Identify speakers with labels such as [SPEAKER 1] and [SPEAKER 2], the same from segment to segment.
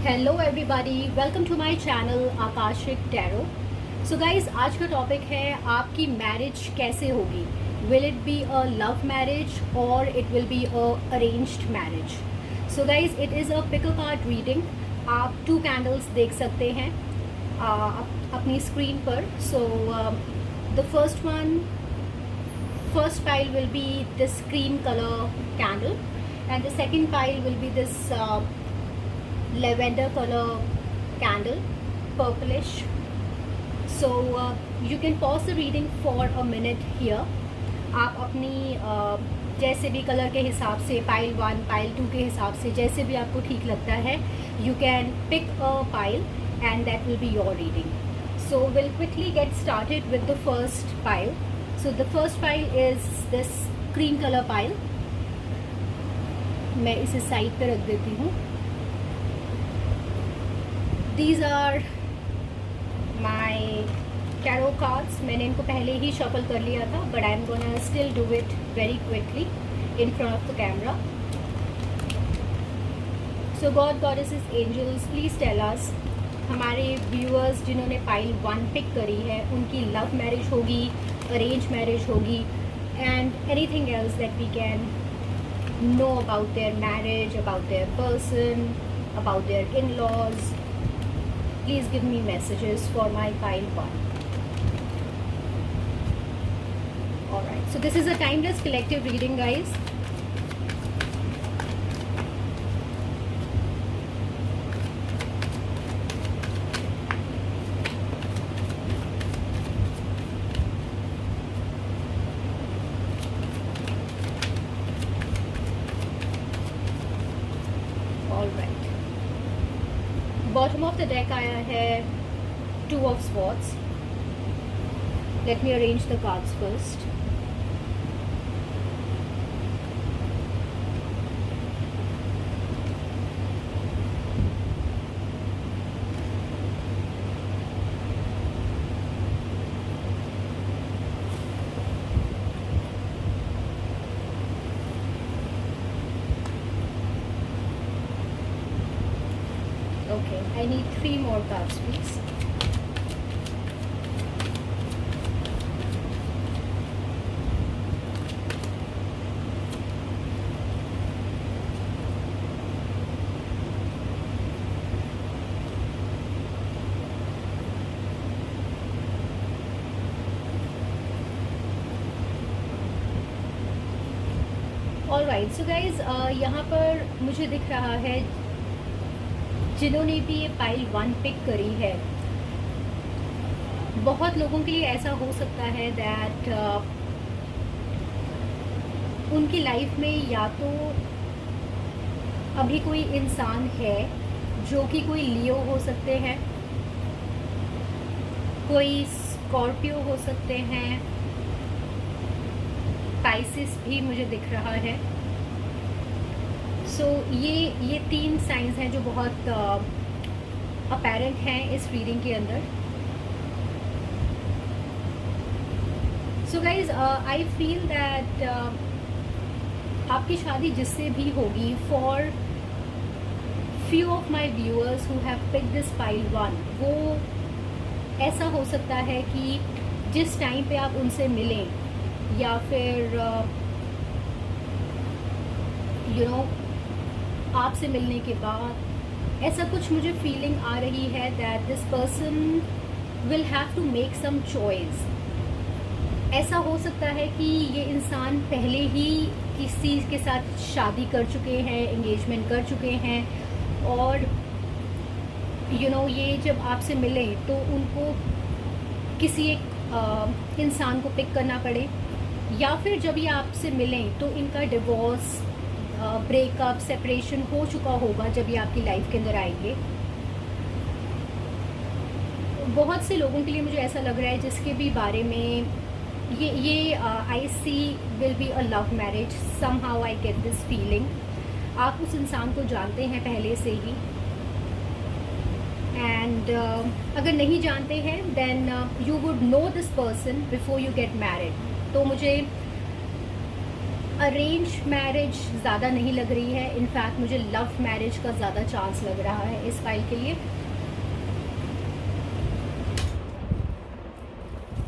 [SPEAKER 1] Hello everybody, welcome to my channel Akashic tarot. So guys, आज का topic है आपकी मैरिज कैसे होगी। Will it be a love marriage और it will be a arranged marriage. So guys, it is a pick a card reading. आप 2 candles देख सकते हैं अपनी स्क्रीन पर। So the first pile will be this cream color candle and the second pile will be this lavender color candle, purplish. So you can pause the reading for a minute here. आप अपनी जैसे भी colour के हिसाब से, pile 1 pile 2 के हिसाब से जैसे भी आपको ठीक लगता है, you can pick a pile and that will be your reading. So we'll quickly get started with the first pile. So the first pile is this cream color pile. मैं इसे साइड पे रख देती हूँ. These are my tarot cards. मैंने इनको पहले ही shuffle कर लिया था, but I'm gonna still do it very quickly in front of the camera. So God, Goddesses, Angels, please tell us, हमारे व्यूअर्स जिन्होंने पाइल 1 पिक करी है उनकी लव मैरिज होगी, अरेंज मैरिज होगी, and anything else that we can know about their marriage, about their person, about their in-laws. Please give me messages for my pile 1. Alright, so this is a timeless collective reading guys. Bottom of the deck आया है 2 of Swords. Let me arrange the cards first. Okay, I need 3 more cards, please. Alright, so guys, यहाँ पर मुझे दिख रहा है जिन्होंने भी ये पाइल 1 पिक करी है, बहुत लोगों के लिए ऐसा हो सकता है दैट उनकी लाइफ में या तो अभी कोई इंसान है जो कि कोई लियो हो सकते हैं, कोई स्कॉर्पियो हो सकते हैं, पाइसिस भी मुझे दिख रहा है. सो ये 3 साइंस हैं जो बहुत अपैरेंट हैं इस रीडिंग के अंदर. So guys, I feel that आपकी शादी जिससे भी होगी, for few of my viewers who have picked this pile 1, वो ऐसा हो सकता है कि जिस टाइम पे आप उनसे मिलें या फिर यू नो आपसे मिलने के बाद ऐसा कुछ मुझे फीलिंग आ रही है that this person will have to make some choice. ऐसा हो सकता है कि ये इंसान पहले ही किसी के साथ शादी कर चुके हैं, एंगेजमेंट कर चुके हैं, और ये जब आपसे मिलें तो उनको किसी एक इंसान को पिक करना पड़े, या फिर जब ये आपसे मिलें तो इनका डिवोर्स, ब्रेकअप, सेपरेशन हो चुका होगा जब ये आपकी लाइफ के अंदर आएंगे. बहुत से लोगों के लिए मुझे ऐसा लग रहा है जिसके भी बारे में ये I see will be a love marriage. Somehow I get this feeling. आप उस इंसान को जानते हैं पहले से ही, एंड अगर नहीं जानते हैं then you would know this person before you get married. तो मुझे अरेंज मैरिज ज़्यादा नहीं लग रही है, इनफैक्ट मुझे लव मैरिज का ज़्यादा चांस लग रहा है इस फाइल के लिए।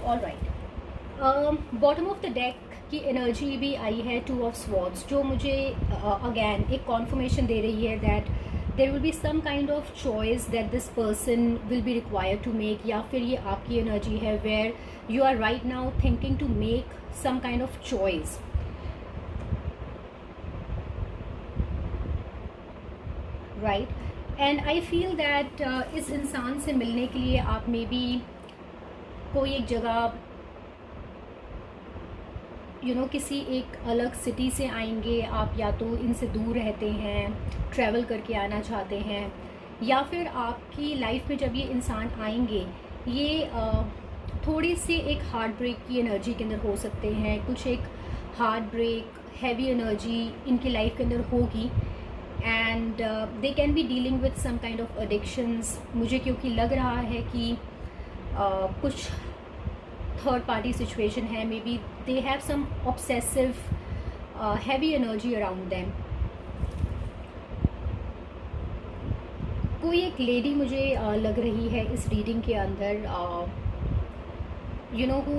[SPEAKER 1] Alright, bottom of the deck की एनर्जी भी आई है 2 ऑफ स्वॉर्ड्स, जो मुझे अगेन एक कॉन्फर्मेशन दे रही है that there will be some kind of choice that this person will be required to make, या फिर ये आपकी एनर्जी है where you are right now thinking to make some kind of choice. Right, and I feel that इस इंसान से मिलने के लिए आप मे बी कोई एक जगह किसी एक अलग सिटी से आएंगे आप, या तो इनसे दूर रहते हैं, ट्रैवल करके आना चाहते हैं, या फिर आपकी लाइफ में जब ये इंसान आएंगे ये थोड़ी सी एक हार्ट ब्रेक की एनर्जी के अंदर हो सकते हैं, कुछ एक हार्ट ब्रेक हैवी एनर्जी इनकी लाइफ के अंदर होगी, and they can be dealing with some kind of addictions. मुझे क्योंकि लग रहा है कि कुछ थर्ड पार्टी सिचुएशन है, may be they have some obsessive heavy energy around them. कोई एक लेडी मुझे लग रही है इस रीडिंग के अंदर, who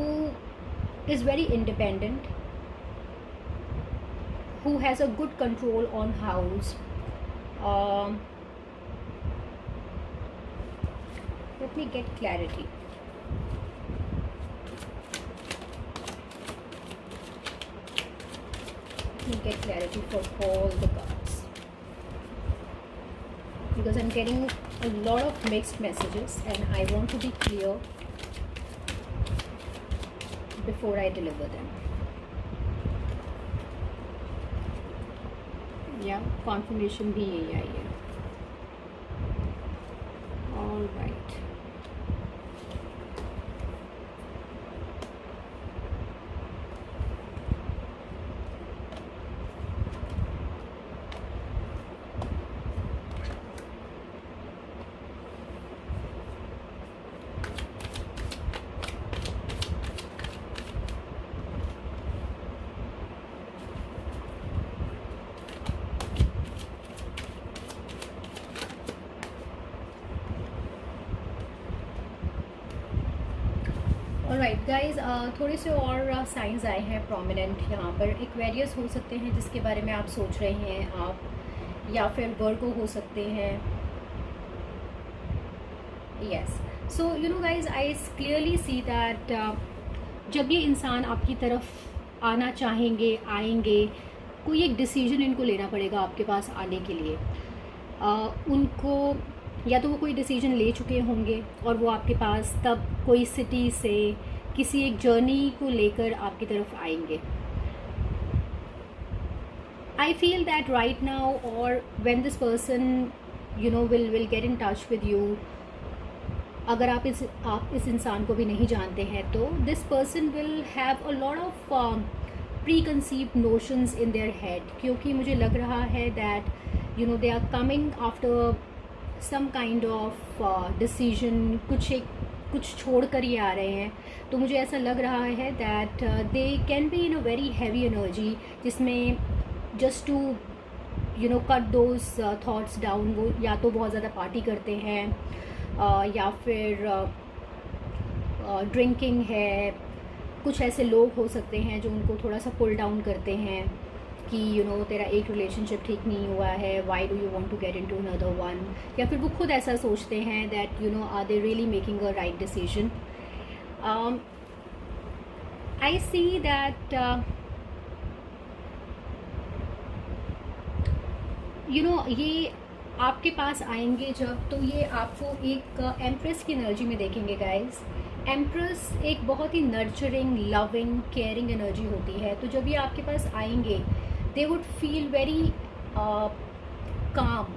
[SPEAKER 1] is very independent, who has a good control on house. Let me get clarity. Let me get clarity for all the cards, because I'm getting a lot of mixed messages and I want to be clear before I deliver them. या conformation भी यही आई है। All right, alright guys, थोड़े से और science आए हैं prominent यहाँ पर। एक्वेरियस हो सकते हैं जिसके बारे में आप सोच रहे हैं आप, या फिर वर्गो हो सकते हैं। Yes, so guys, I clearly see that जब ये इंसान आपकी तरफ आना चाहेंगे, आएंगे, कोई एक डिसीजन इनको लेना पड़ेगा आपके पास आने के लिए। उनको या तो वो कोई डिसीजन ले चुके होंगे और वो आपके पास तब कोई सिटी से किसी एक जर्नी को लेकर आपकी तरफ आएंगे। I feel that right now, और when this person will get in touch with you, अगर आप इस इंसान को भी नहीं जानते हैं तो this person will have a lot of preconceived notions in their head, क्योंकि मुझे लग रहा है that they are coming after some kind of decision, कुछ छोड़ कर ही आ रहे हैं। तो मुझे ऐसा लग रहा है that they can be in a very heavy energy, जिसमें just to cut those thoughts down, वो या तो बहुत ज़्यादा पार्टी करते हैं, या फिर ड्रिंकिंग है। कुछ ऐसे लोग हो सकते हैं जो उनको थोड़ा सा पुल डाउन करते हैं कि तेरा एक रिलेशनशिप ठीक नहीं हुआ है, why do you want to get into another one, या फिर वो खुद ऐसा सोचते हैं that are they really making a right decision. I see that ये आपके पास आएंगे जब, तो ये आपको एक एम्प्रेस की एनर्जी में देखेंगे गाइज। एम्प्रेस एक बहुत ही नर्चरिंग, लविंग, केयरिंग एनर्जी होती है। तो जब ये आपके पास आएंगे they would feel very calm.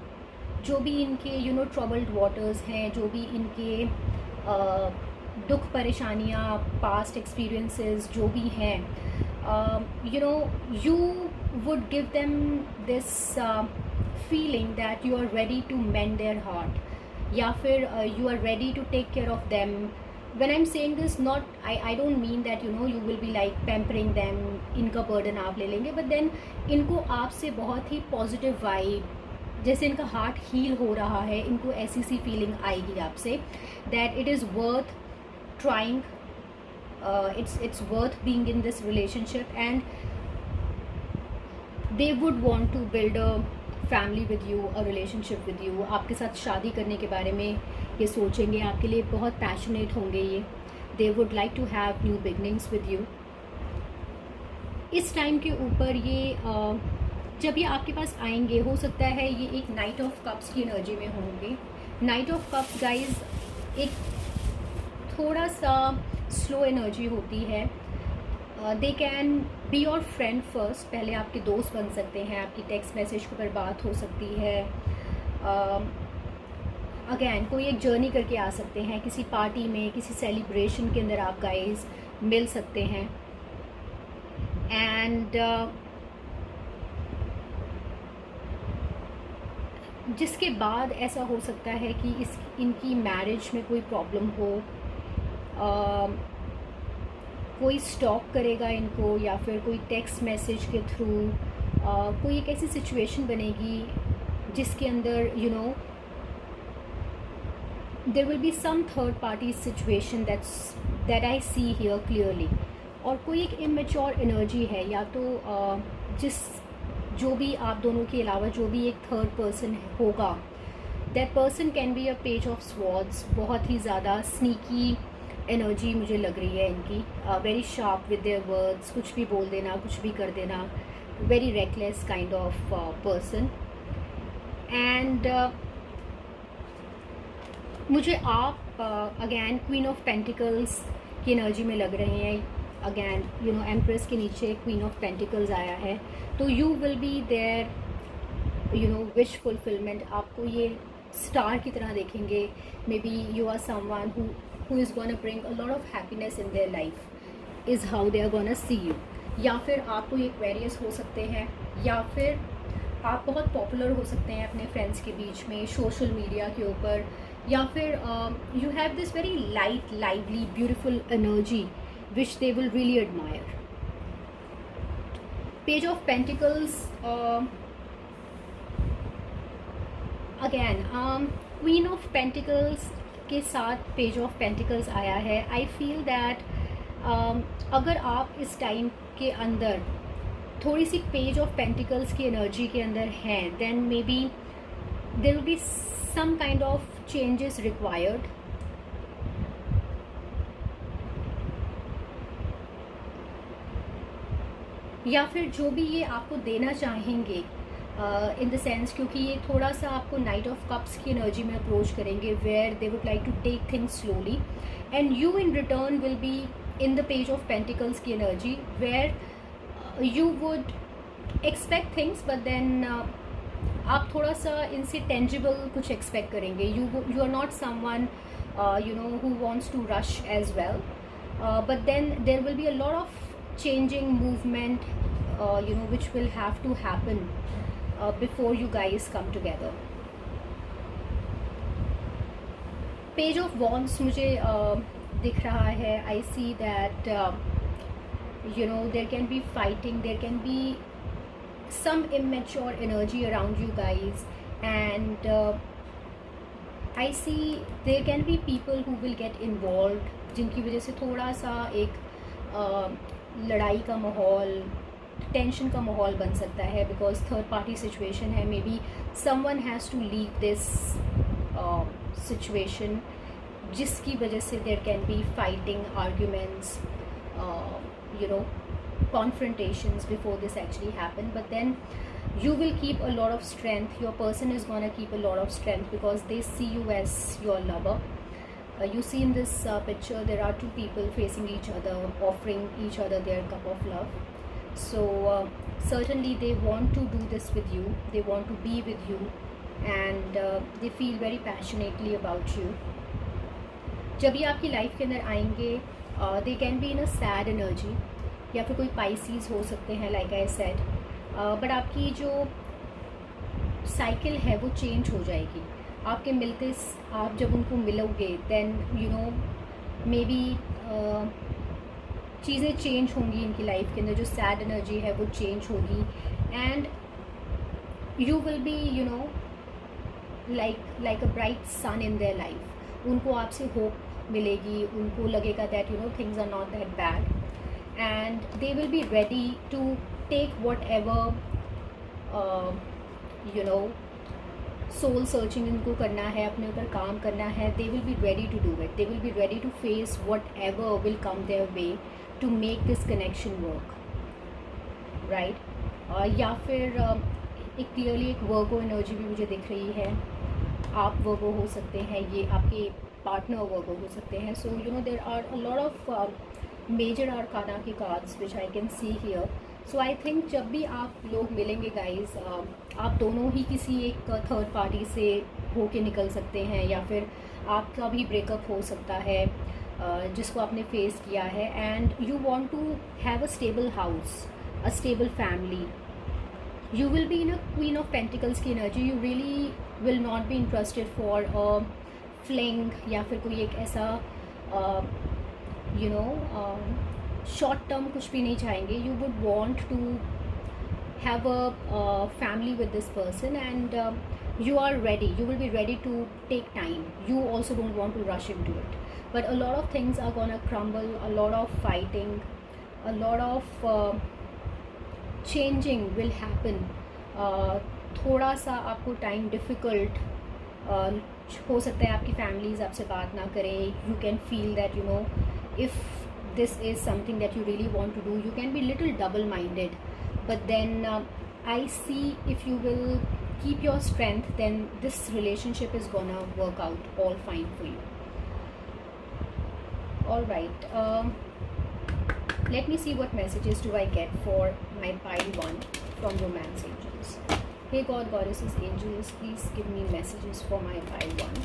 [SPEAKER 1] जो भी इनके ट्रबल्ड वाटर्स हैं, जो भी इनके दुख परेशानियाँ, पास्ट एक्सपीरियंसेस जो भी हैं, you would give them this feeling that you are ready to mend their heart, या फिर you are ready to take care of them when I'm saying this, not I don't mean that you will be like pampering them, इनका burden आप ले लेंगे, but then इनको आपसे बहुत ही positive vibe, जैसे इनका हार्ट हील हो रहा है, इनको ऐसी सी फीलिंग आएगी आपसे that it is worth trying, it's worth being in this relationship, and they would want to build a family with you, a relationship with you. आपके साथ शादी करने के बारे में ये सोचेंगे, आपके लिए बहुत पैशनेट होंगे ये. They would like to have new beginnings with you. इस टाइम के ऊपर ये जब ये आपके पास आएंगे, हो सकता है ये एक नाइट ऑफ कप्स की एनर्जी में होंगे. नाइट ऑफ कप्स गाइज एक थोड़ा सा स्लो एनर्जी होती है. दे can be your friend first, पहले आपके दोस्त बन सकते हैं, आपकी टेक्स्ट मैसेज के ऊपर बात हो सकती है. अगैन कोई एक जर्नी करके आ सकते हैं, किसी पार्टी में, किसी सेलिब्रेशन के अंदर आप गाइज मिल सकते हैं. एंड जिसके बाद ऐसा हो सकता है कि इनकी मैरिज में कोई प्रॉब्लम हो, कोई स्टॉक करेगा इनको, या फिर कोई टेक्स्ट मैसेज के थ्रू कोई एक ऐसी सिचुएशन बनेगी जिसके अंदर there will be some third party situation that I see here clearly. और कोई एक इमेच्योर एनर्जी है, या तो जो भी आप दोनों के अलावा जो भी एक थर्ड पर्सन होगा, that person can be a page of swords. बहुत ही ज़्यादा स्नीकी एनर्जी मुझे लग रही है इनकी. Very sharp with their words, कुछ भी बोल देना, कुछ भी कर देना. Very reckless kind of person. And मुझे आप अगैन क्वीन ऑफ पेंटिकल्स की एनर्जी में लग रहे हैं. अगैन एम्प्रेस के नीचे क्वीन ऑफ पेंटिकल्स आया है, तो you will be there wish fulfilment. आपको ये स्टार की तरह देखेंगे. May be you are someone who is gonna bring a lot of happiness in their life, is how they are gonna see you. या फिर आप कोई एक्वेरियस हो सकते हैं, या फिर आप बहुत पॉपुलर हो सकते हैं अपने फ्रेंड्स के बीच में, सोशल मीडिया के ऊपर, या फिर you have this very light, lively, beautiful energy which they will really admire. Page of pentacles again queen of pentacles के साथ पेज ऑफ पेंटिकल्स आया है. आई फील दैट अगर आप इस टाइम के अंदर थोड़ी सी पेज ऑफ पेंटिकल्स की एनर्जी के अंदर हैं, then may be there will be some kind of changes required. या फिर जो भी ये आपको देना चाहेंगे इन द सेंस, क्योंकि ये थोड़ा सा आपको नाइट ऑफ कप्स की एनर्जी में अप्रोच करेंगे, where they would like to take things slowly, and you in return will be in the page of pentacles की energy, where you would expect things, but then आप थोड़ा सा इनसे tangible कुछ expect करेंगे. You are not someone who wants to rush as well, but then there will be a lot of changing movement which will have to happen before you guys come together. Page of Wands मुझे दिख रहा है. I see that there can be fighting, there can be some immature energy around you guys, and I see there can be people who will get involved, जिनकी वजह से थोड़ा सा एक लड़ाई का माहौल, टेंशन का माहौल बन सकता है, बिकॉज थर्ड पार्टी सिचुएशन है. May be someone has to leave this situation, जिसकी वजह से there can be fighting, arguments, confrontations before this actually happen. But then you will keep a lot of strength. Your person is gonna keep a lot of strength because they see you as your lover. You see in this picture there are two people facing each other, offering each other their cup of love. So certainly they want to do this with you, they want to be with you, and they feel very passionately about you. जब ये आपकी life के अंदर आएंगे, they can be in a sad energy, या फिर कोई Pisces हो सकते हैं, like I said, but आपकी जो साइकिल है वो चेंज हो जाएगी. आपके मिलते, आप जब उनको मिलोगे, देन मे बी चीज़ें चेंज होंगी इनकी लाइफ के अंदर, जो सैड एनर्जी है वो चेंज होगी, and you will be you know like a bright sun in their life. उनको आपसे होप मिलेगी, उनको लगेगा that you know things are not that bad, and they will be ready to take whatever you know soul searching इनको करना है, अपने ऊपर काम करना है। They will be ready to do it, they will be ready to face whatever will come their way to make this connection work, right. या फिर एक क्लियरली एक वर्गो एनर्जी भी मुझे दिख रही है। आप वर्गो हो सकते हैं, ये आपके पार्टनर वर्गो हो सकते हैं। So you know there are a lot of major arcana के cards which I can see here. So I think जब भी आप लोग मिलेंगे गाइज, आप दोनों ही किसी एक थर्ड पार्टी से होके निकल सकते हैं, या फिर आपका भी ब्रेकअप हो सकता है जिसको आपने फेस किया है, and you want to have a stable house, a stable family. You will be in a Queen of Pentacles की एनर्जी। You really will not be interested for a fling, या फिर कोई एक ऐसा शॉर्ट टर्म कुछ भी नहीं चाहेंगे। You would want to have a family with this person, and you are ready. You will be ready to take time. You also don't want to rush into it. But a lot of things are gonna crumble, a lot of fighting, a lot of changing will happen. थोड़ा सा आपको time difficult हो सकता है, आपकी families आपसे बात ना करें। You can feel that you know if this is something that you really want to do, you can be little double minded, but then I see if you will keep your strength, then this relationship is gonna work out all fine for you. All right, let me see what messages do I get for my pile 1 from Romance Angels. Hey God, Goddesses, Angels, please give me messages for my pile 1.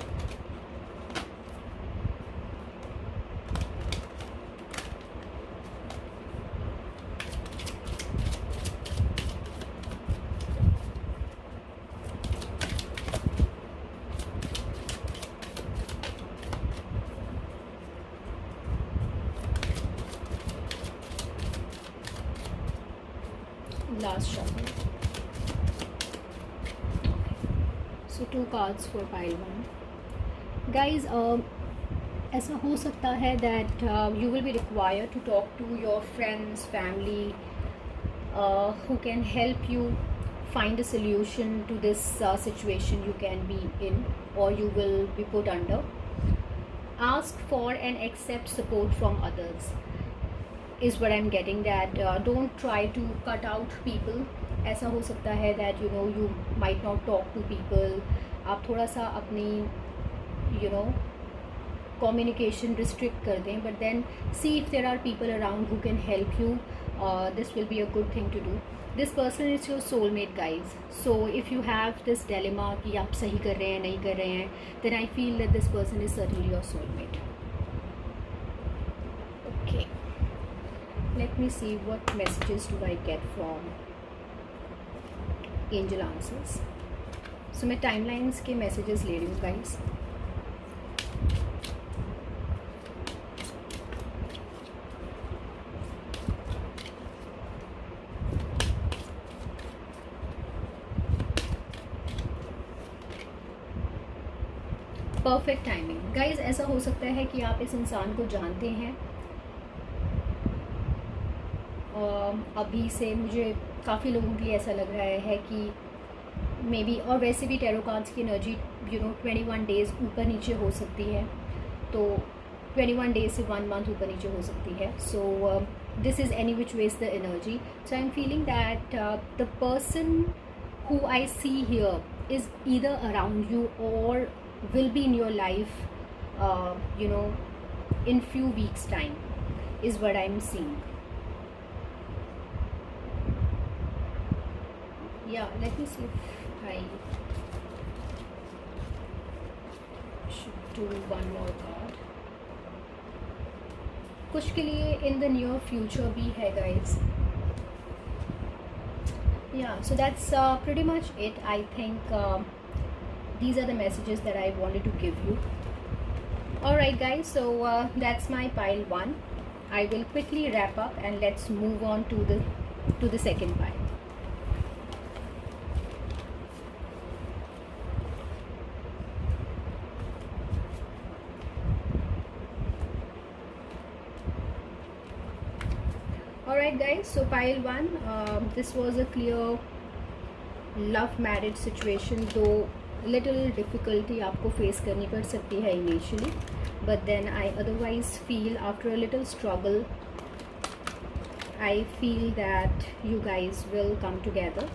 [SPEAKER 1] Last shuffle. So 2 cards for pile 1. Guys, ऐसा हो सकता है that you will be required to talk to your friends, family, who can help you find a solution to this situation you can be in or you will be put under. Ask for and accept support from others is what I'm getting, that don't try to cut out people. ऐसा हो सकता है that you know you might not talk to people. आप थोड़ा सा अपनी you know communication restrict कर दें, but then see if there are people around who can help you. This will be a good thing to do. This person is your soulmate, guys. So if you have this dilemma कि आप सही कर रहे हैं नहीं कर रहे हैं, then I feel that this person is certainly your soulmate. Okay. Let me see what messages do I get from Angel Answers. So मैं timelines के messages ले रही हूँ guys. Perfect timing. Guys, ऐसा हो सकता है कि आप इस इंसान को जानते हैं अभी से। मुझे काफ़ी लोगों के लिए ऐसा लग रहा है कि मे बी, और वैसे भी टैरो कार्ड्स की एनर्जी 21 डेज़ ऊपर नीचे हो सकती है, तो 21 डेज से 1 मंथ ऊपर नीचे हो सकती है. So this is any which ways the energy. So I am feeling that the person who I see here is either around you or will be in your life, in few weeks time is what I'm seeing. Yeah, let me see if I should do one more card. कुछ के लिए in the near future भी है guys. Yeah, so that's pretty much it. I think these are the messages that I wanted to give you. Alright guys, so that's my pile 1. I will quickly wrap up and let's move on to the second pile. Alright guys, so pile 1, this was a clear love marriage situation, though little difficulty आपको face करनी पड़ सकती है initially, but then I otherwise feel after a little struggle I feel that you guys will come together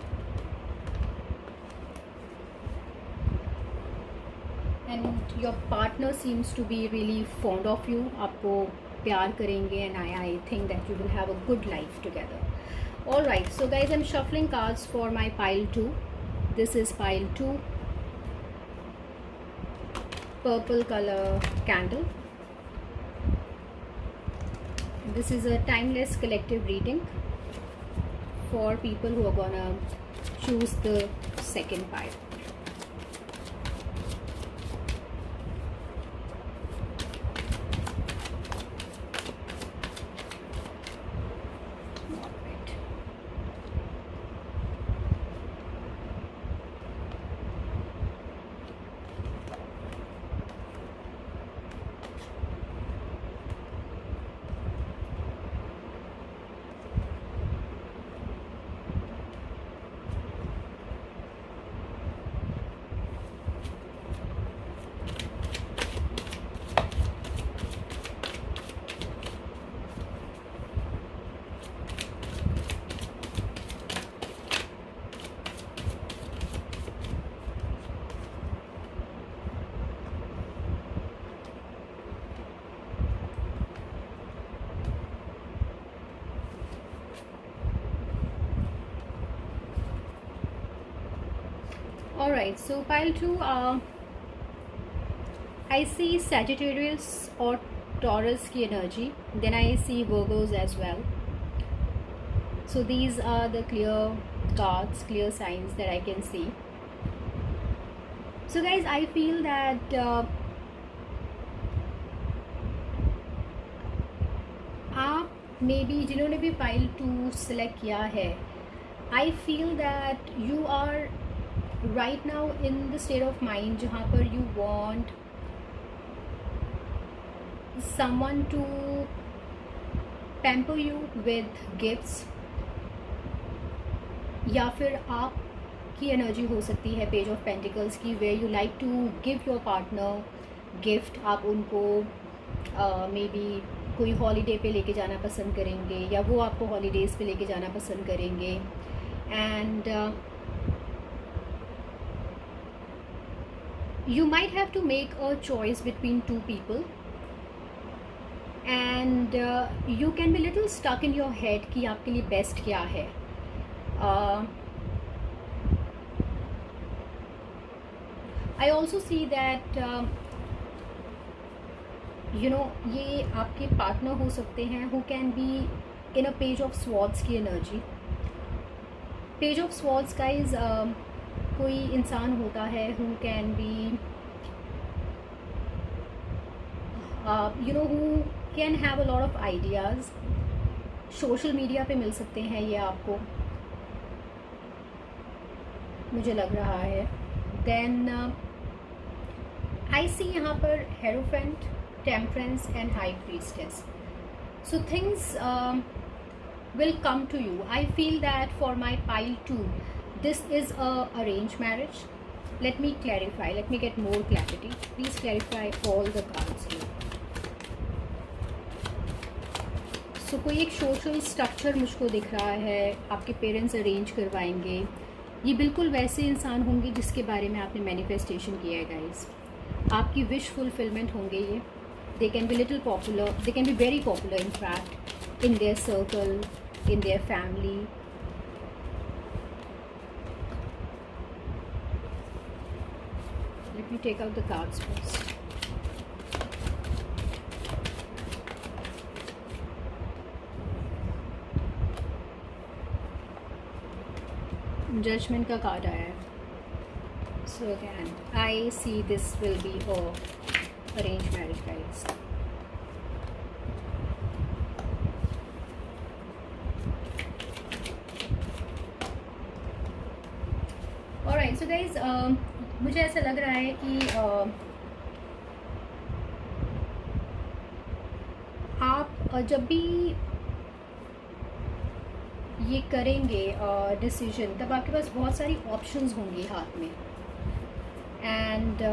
[SPEAKER 1] and your partner seems to be really fond of you, आपको प्यार करेंगे and I think that you will have a good life together. Alright, so guys, I'm shuffling cards for my pile 2. This is pile 2. Purple color candle. This is a timeless collective reading for people who are gonna choose the second pile. Alright, so pile 2, I see Sagittarius or Taurus की energy, then I see Virgos as well. So these are the clear cards, clear signs that I can see. So guys, I feel that आप maybe जिन्होंने भी pile 2 select किया है, I feel that you are right now in the state of mind जहाँ पर you want someone to pamper you with gifts, या फिर आपकी एनर्जी हो सकती है पेज ऑफ पेंटिकल्स की, where you like to give your partner gift. आप उनको मे बी कोई हॉलीडे पे लेके जाना पसंद करेंगे या वो आपको हॉलीडेज़ पे लेके जाना पसंद करेंगे. And you might have to make a choice between two people and you can be little stuck in your head कि आपके लिए बेस्ट क्या है. I also see that you know ये आपके पार्टनर हो सकते हैं who can be in a page of swords की energy. Page of swords guys कोई इंसान होता है who can be who can have a lot of ideas. Social media पे मिल सकते हैं ये आपको, मुझे लग रहा है. देन आई सी यहाँ पर hierophant, temperance and high priestess. So things will come to you. I feel that for my pile 2, this is a arranged marriage. Let me clarify, let me get more clarity. Please clarify all the cards here. So कोई एक social structure मुझको दिख रहा है, आपके parents arrange करवाएंगे. ये बिल्कुल वैसे इंसान होंगे जिसके बारे में आपने मैनिफेस्टेशन किया है गाइस. आपकी विश फुलफिलमेंट होंगे ये. They can be little popular, they can be very popular in fact, in their circle, in their family. Let me take out the cards first. Judgment का कार्ड आया है. So again, I see this will be a arrange marriage guys. Alright, so guys मुझे ऐसा लग रहा है कि आप जब भी ये करेंगे डिसीजन, तब आपके पास बहुत सारी ऑप्शंस होंगी हाथ में, एंड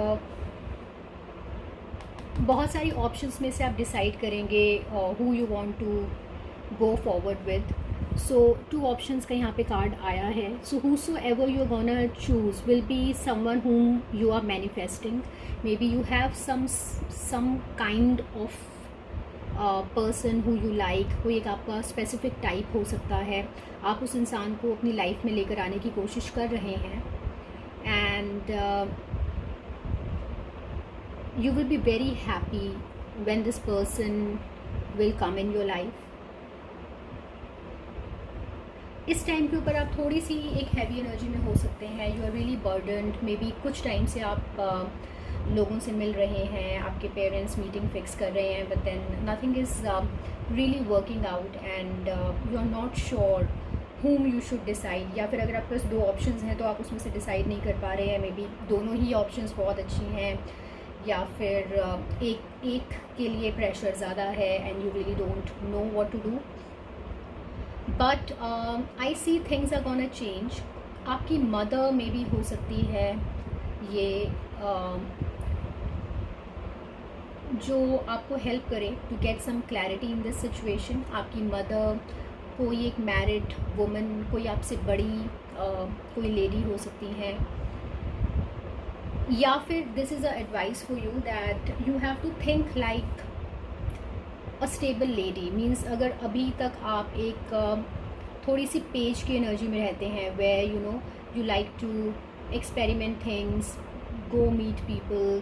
[SPEAKER 1] बहुत सारी ऑप्शंस में से आप डिसाइड करेंगे who you want to go forward with. So 2 options का यहाँ पे कार्ड आया है। सो whosoever you're gonna choose will be someone whom you are manifesting. Maybe you have some kind of person who you like। कोई एक आपका specific type हो सकता है। आप उस इंसान को अपनी लाइफ में लेकर आने की कोशिश कर रहे हैं, and you will be very happy when this person will come in your life। इस टाइम के ऊपर आप थोड़ी सी एक हैवी एनर्जी में हो सकते हैं। You are really burdened. Maybe कुछ टाइम से आप लोगों से मिल रहे हैं, आपके पेरेंट्स मीटिंग फिक्स कर रहे हैं, but then nothing is really working out, and you are not sure whom you should decide। या फिर अगर आपके पास 2 ऑप्शंस हैं तो आप उसमें से डिसाइड नहीं कर पा रहे हैं। मे बी दोनों ही ऑप्शंस बहुत अच्छी हैं, या फिर एक के लिए प्रेशर ज़्यादा है and you really don't know what to do. But I see things are gonna change. आपकी मदर में भी हो सकती है ये जो आपको हेल्प करे to get some clarity in this situation. आपकी मदर, कोई एक मैरिड वुमन, कोई आपसे बड़ी कोई लेडी हो सकती हैं, या फिर this is a advice for you that you have to think like a stable lady. Means अगर अभी तक आप एक थोड़ी सी पेज की एनर्जी में रहते हैं, where you know you like to experiment things, go meet people,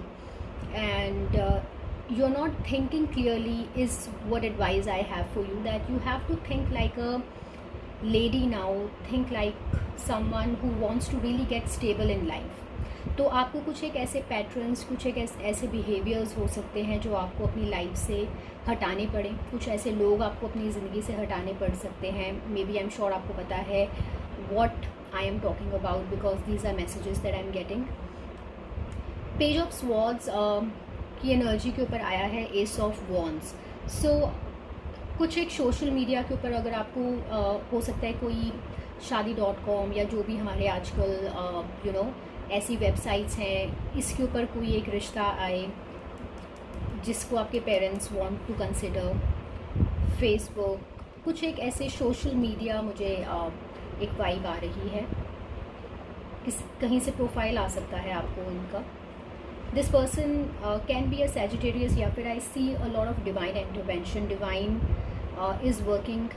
[SPEAKER 1] and you're not thinking clearly, is what advice I have for you, that you have to think like a lady now, think like someone who wants to really get stable in life। तो आपको कुछ एक ऐसे patterns, कुछ एक ऐसे behaviours हो सकते हैं जो आपको अपनी लाइफ से हटाने पड़े। कुछ ऐसे लोग आपको अपनी ज़िंदगी से हटाने पड़ सकते हैं। May be I am sure आपको पता है what I am talking about, because these are messages that I am getting। Page of swords की एनर्जी के ऊपर आया है एस ऑफ वॉन्ड्स। सो कुछ एक सोशल मीडिया के ऊपर अगर आपको हो सकता है कोई शादी.com या जो भी हमारे आजकल यू नो ऐसी वेबसाइट्स हैं, इसके ऊपर कोई एक रिश्ता आए जिसको आपके parents want to consider. Facebook, कुछ एक ऐसे सोशल मीडिया, मुझे एक वाइब आ रही है, कहीं से प्रोफाइल आ सकता है आपको उनका। This person can be a Sagittarius, या फिर I see a lot of divine intervention. Divine is working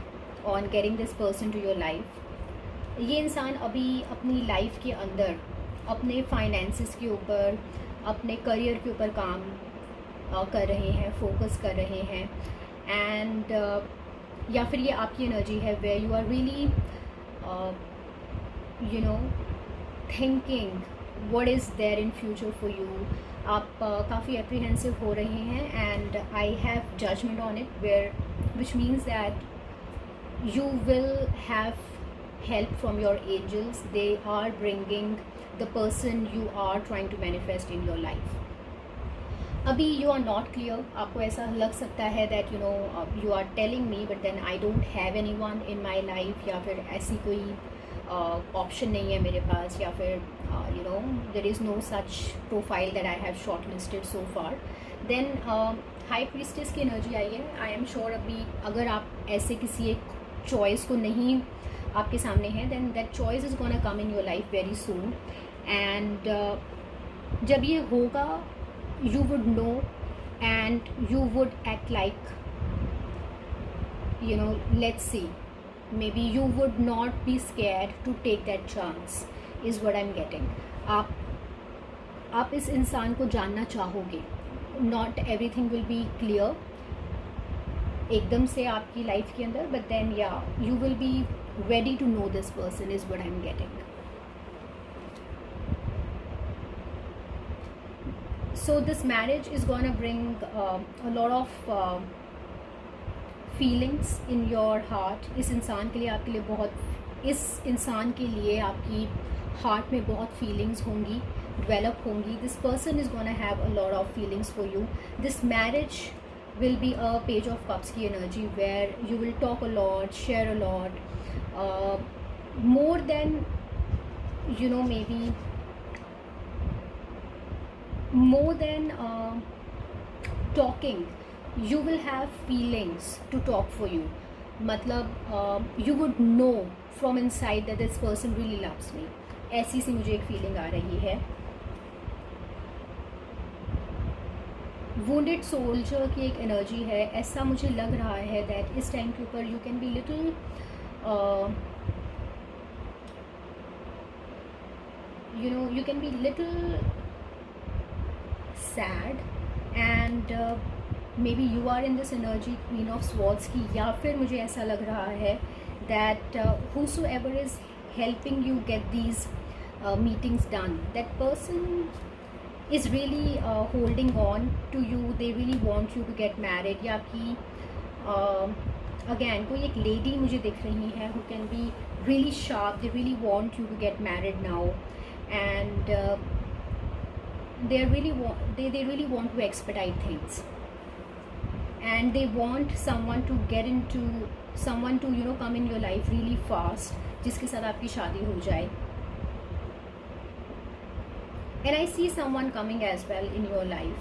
[SPEAKER 1] on getting this person to your life. ये इंसान अभी अपनी लाइफ के अंदर अपने फाइनेंसिस के ऊपर, अपने करियर के ऊपर काम कर रहे हैं, फोकस कर रहे हैं, एंड या फिर ये आपकी एनर्जी है where you are really you know thinking what is there in future for you. आप काफ़ी एप्रीहेंसिव हो रहे हैं, and I have judgement on it, where which means that you will have help from your angels। they are bringing the person you are trying to manifest in your life। अभी you are not clear, आपको ऐसा लग सकता है that you know you are telling me but then I don't have anyone in my life, या फिर ऐसी कोई ऑप्शन नहीं है मेरे पास, या फिर you know there is no such profile that I have shortlisted so far। then high priestess की एनर्जी आई है। आई एम श्योर अभी अगर आप ऐसे किसी एक चॉइस को नहीं आपके सामने है, then that choice is gonna come in your life very soon, and जब ये होगा you would know and you would act like you know let's see, may be you would not be scared to take that chance, is what I am getting. आप इस इंसान को जानना चाहोगे। Not everything will be clear एकदम से आपकी life के अंदर, बट देन या you will B ready to know this person, is what I'm getting। So this marriage is gonna bring a lot of feelings in your heart. इस इंसान के लिए, आपके लिए बहुत, इस इंसान के लिए आपकी हार्ट में बहुत फीलिंग्स होंगी, डेवलप होंगी. This person is gonna have a lot of feelings for you. This marriage will be a page of cups की energy where you will talk a lot, share a lot, more than, you know, maybe more than talking, you will have feelings to talk for you. मतलब you would know from inside that this person really loves me. ऐसी सी मुझे एक feeling आ रही है. Wounded soldier की एक energy है. ऐसा मुझे लग रहा है दैट इस टाइम के ऊपर you can be little you can be little sad and maybe you are in this energy Queen of Swords की. या फिर मुझे ऐसा लग रहा है that whosoever is helping you get these meetings done, that person is really holding on to you. They really want you to get married. या आपकी again कोई एक lady मुझे दिख रही है who can be really sharp. They really want you to get married now, and they really want to expedite things, and they want someone to come in your life really fast, जिसके साथ आपकी शादी हो जाए. And I see someone coming as well in your life,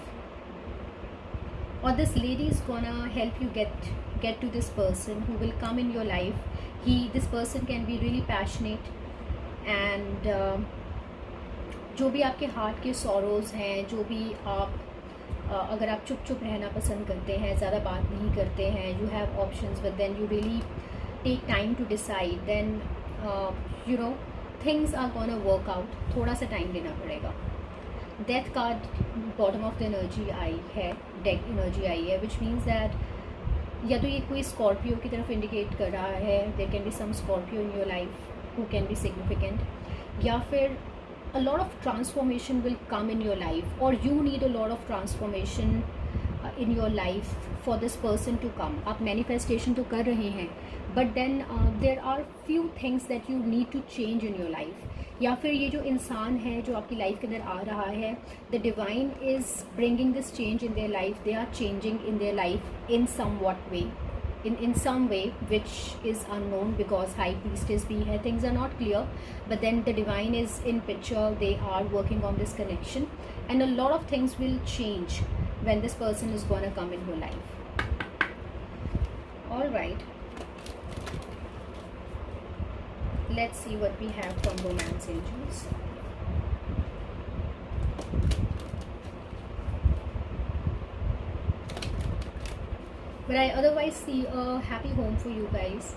[SPEAKER 1] or this lady is gonna help you get to this person who will come in your life. This person can be really passionate, and जो भी आपके heart के सॉरोज़ हैं, जो भी आप अगर आप चुप रहना पसंद करते हैं, ज़्यादा बात नहीं करते हैं, you have options, but then you really take time to decide, then things are gonna work out. थोड़ा सा टाइम देना पड़ेगा. Death card bottom of the energy I है, डेथ एनर्जी आई है, विच मीन्स दैट या तो ये कोई स्कॉर्पियो की तरफ इंडिकेट कर रहा है. There can be some Scorpio in your life who can be significant, या फिर a lot of transformation will come in your life, or you need a lot of transformation in your life for this person to come. आप manifestation तो कर रहे हैं, but then there are few things that you need to change in your life. या फिर ये जो इंसान है जो आपकी लाइफ के अंदर आ रहा है, the divine is bringing this change in their life. They are changing in their life in somewhat way, in some way which is unknown, because high priestess भी है. Things are not clear, but then the divine is in picture. They are working on this connection, and a lot of things will change when this person is gonna come in your life. All right, let's see what we have from romance angels. But I otherwise see a happy home for you guys.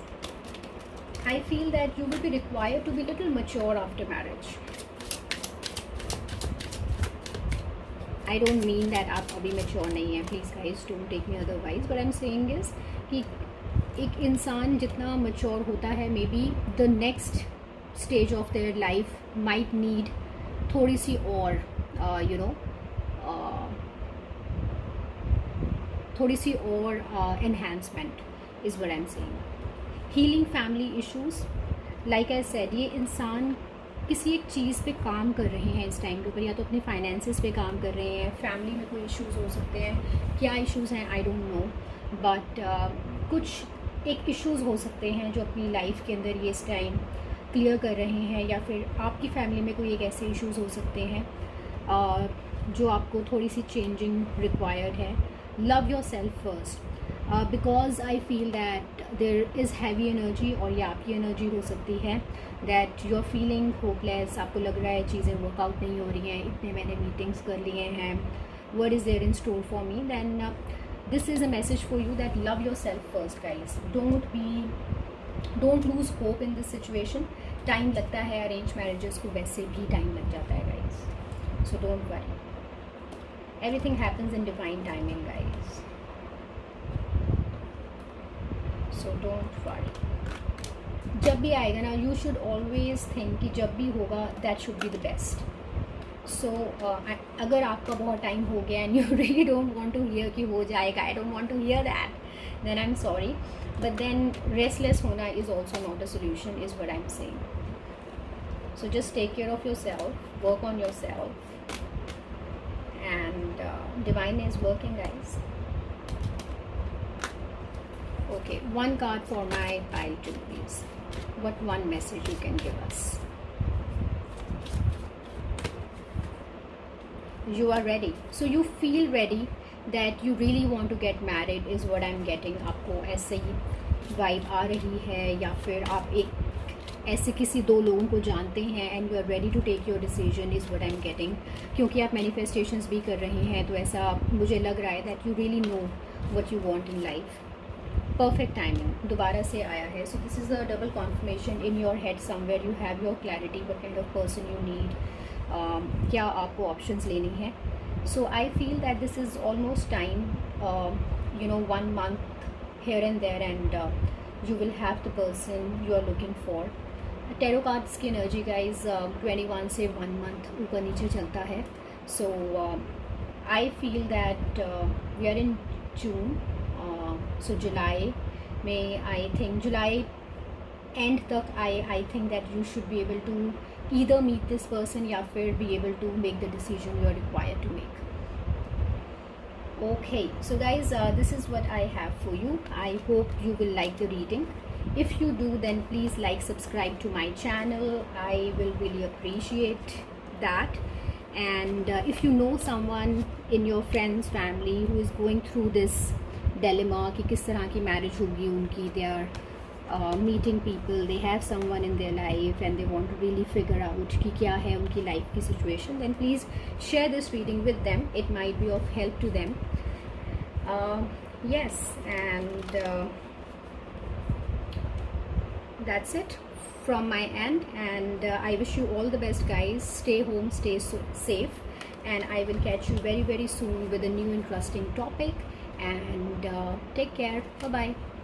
[SPEAKER 1] I feel that you will be required to be a little mature after marriage. I don't mean that आप अभी mature नहीं हैं. Please guys don't take me otherwise. But I'm saying is कि एक इंसान जितना mature होता है, maybe the next stage of their life might need थोड़ी सी और थोड़ी सी और enhancement is what I'm saying. Healing family issues. Like I said, ये इंसान किसी एक चीज़ पे काम कर रहे हैं इस टाइम के ऊपर, या तो अपने फाइनेंसेस पे काम कर रहे हैं, फैमिली में कोई इश्यूज़ हो सकते हैं. क्या इश्यूज़ हैं आई डोंट नो, बट कुछ एक इश्यूज़ हो सकते हैं जो अपनी लाइफ के अंदर ये इस टाइम क्लियर कर रहे हैं, या फिर आपकी फैमिली में कोई एक ऐसे इश्यूज़ हो सकते हैं जो आपको थोड़ी सी चेंजिंग रिक्वायर्ड है. Love yourself first, because I feel that there is heavy energy, और ये आपकी एनर्जी हो सकती है that you are feeling hopeless. आपको लग रहा है चीज़ें वर्कआउट नहीं हो रही हैं, इतने मैंने मीटिंग्स कर लिए हैं, what is there in store for me. Then this is a message for you that love yourself first guys. Don't lose hope in this situation. Time लगता है, अरेंज मैरिजेस को वैसे भी टाइम लग जाता है guys, so don't worry. Everything happens in divine timing guys, so don't worry. जब भी आएगा ना, यू शुड ऑलवेज थिंक कि जब भी होगा that should be the best. So अगर आपका बहुत टाइम हो गया and you really don't want to hear कि हो जाएगा, I don't want to hear that, then I am sorry, but then restless होना is also not a solution, is what I am saying. So just take care of yourself, work on yourself, and divine is working, guys. Okay, one card for my pile 2, please. What one message you can give us? You are ready. So you feel ready that you really want to get married is what I'm getting. आपको ऐसे ही vibe आ रही है, या फिर आप एक ऐसे किसी दो लोगों को जानते हैं and you are ready to take your decision, is what I am getting. क्योंकि आप मैनिफेस्टेशंस भी कर रहे हैं, तो ऐसा मुझे लग रहा है that you really know what you want in life. Perfect timing दोबारा से आया है. So this is a double confirmation in your head somewhere. You have your clarity what kind of person you need, क्या आपको options लेनी है. So I feel that this is almost time, you know, 1 month here and there, and you will have the person you are looking for. Tarot cards की energy guys 21 से 1 month ऊपर नीचे चलता है. So I feel that we are in June, so जुलाई में, I think जुलाई end तक I think that you should be able to either meet this person या फिर be able to make the decision you are required to make. Okay, so guys, this is what I have for you. I hope you will like the reading. If you do, then please like, subscribe to my channel. I will really appreciate that. And if you know someone in your friends, family who is going through this dilemma कि किस तरह की marriage होगी उनकी, they are meeting people, they have someone in their life and they want to really figure out कि क्या है उनकी life की situation, then please share this reading with them. It might be of help to them. Yes, and that's it from my end, and I wish you all the best, guys. Stay home, stay safe, and I will catch you very, very soon with a new interesting topic, and take care. Bye bye.